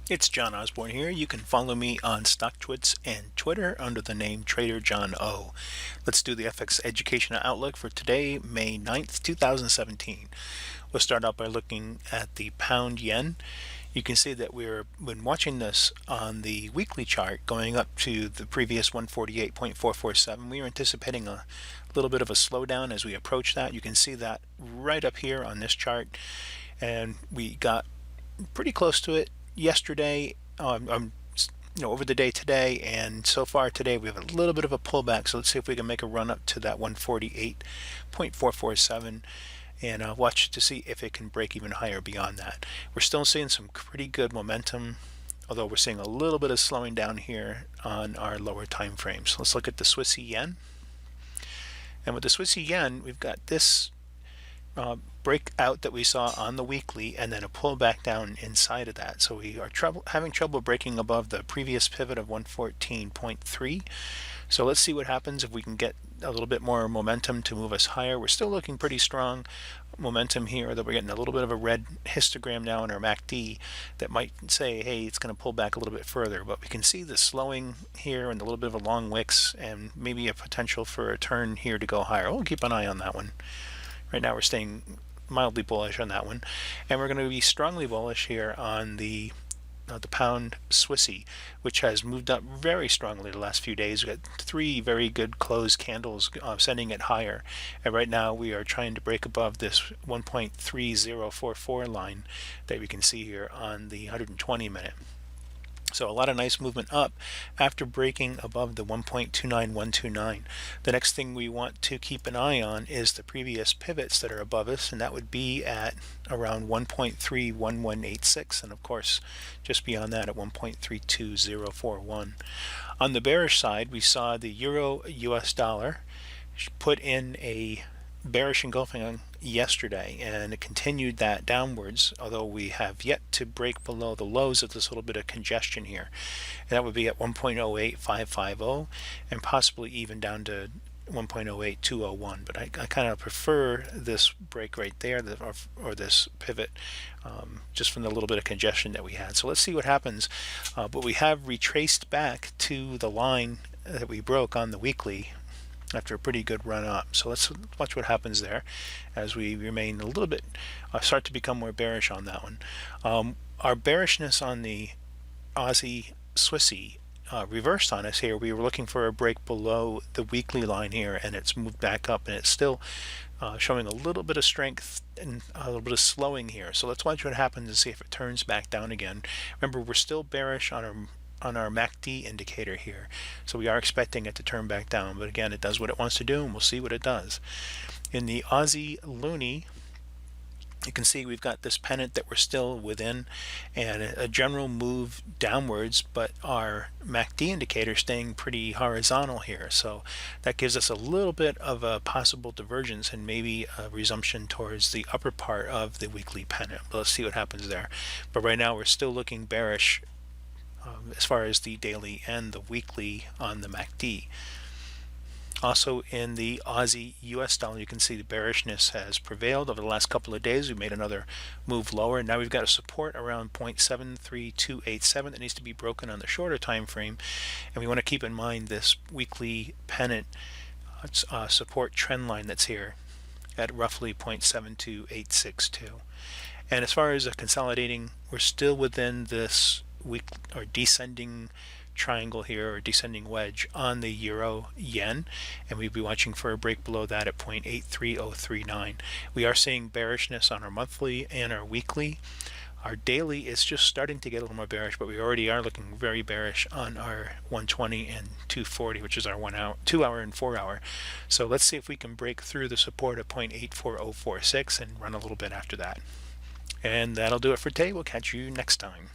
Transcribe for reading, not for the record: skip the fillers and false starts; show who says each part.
Speaker 1: It's John Osborne here. You can follow me on StockTwits and Twitter under the name TraderJohnO. Let's do the FX Educational Outlook for today, May 9th, 2017. We'll start out by looking at the pound yen. You can see that when watching this on the weekly chart going up to the previous 148.447, we were anticipating a little bit of a slowdown as we approach that. You can see that right up here on this chart, and we got pretty close to it yesterday, over the day today, and so far today we have a little bit of a pullback. So let's see if we can make a run up to that 148.447 and watch to see if it can break even higher beyond that. We're still seeing some pretty good momentum, although we're seeing a little bit of slowing down here on our lower time frames. Let's look at the Swiss yen. And with the Swiss yen, we've got this breakout that we saw on the weekly and then a pullback down inside of that. So we are having trouble breaking above the previous pivot of 114.3. So let's see what happens if we can get a little bit more momentum to move us higher. We're still looking pretty strong momentum here, though we're getting a little bit of a red histogram now in our MACD that might say, hey, it's going to pull back a little bit further. But we can see the slowing here and a little bit of a long wicks and maybe a potential for a turn here to go higher. We'll keep an eye on that one. Right now we're staying mildly bullish on that one, and we're going to be strongly bullish here on the pound Swissy, which has moved up very strongly the last few days. We've got three very good closed candles sending it higher, and right now we are trying to break above this 1.3044 line that we can see here on the 120 minute. So a lot of nice movement up after breaking above the 1.29129. The next thing we want to keep an eye on is the previous pivots that are above us, and that would be at around 1.31186, and of course just beyond that at 1.32041. On the bearish side, we saw the euro US dollar put in a bearish engulfing yesterday, and it continued that downwards, although we have yet to break below the lows of this little bit of congestion here, and that would be at 1.08550 and possibly even down to 1.08201. But I kind of prefer this break right there, or this pivot, just from the little bit of congestion that we had. So let's see what happens. But we have retraced back to the line that we broke on the weekly after a pretty good run up. So let's watch what happens there as we remain a little bit, start to become more bearish on that one. Our bearishness on the Aussie Swissy reversed on us here. We were looking for a break below the weekly line here, and it's moved back up, and it's still showing a little bit of strength and a little bit of slowing here. So let's watch what happens and see if it turns back down again. Remember, we're still bearish on our MACD indicator here, so we are expecting it to turn back down, but again, it does what it wants to do, and we'll see what it does. In the Aussie Loonie, you can see we've got this pennant that we're still within and a general move downwards, but our MACD indicator staying pretty horizontal here, so that gives us a little bit of a possible divergence and maybe a resumption towards the upper part of the weekly pennant. But let's see what happens there. But right now we're still looking bearish as far as the daily and the weekly on the MACD. Also in the Aussie US dollar, you can see the bearishness has prevailed over the last couple of days. We made another move lower. Now we've got a support around 0.73287 that needs to be broken on the shorter time frame, and we want to keep in mind this weekly pennant support trend line that's here at roughly 0.72862. And as far as consolidating, we're still within this week or descending triangle here, or descending wedge on the euro yen, and we'd be watching for a break below that at 0.83039. We are seeing bearishness on our monthly and our weekly. Our daily is just starting to get a little more bearish, but we already are looking very bearish on our 120 and 240, which is our 1 hour, 2 hour and 4 hour. So let's see if we can break through the support of 0.84046 and run a little bit after that. And that'll do it for today. We'll catch you next time.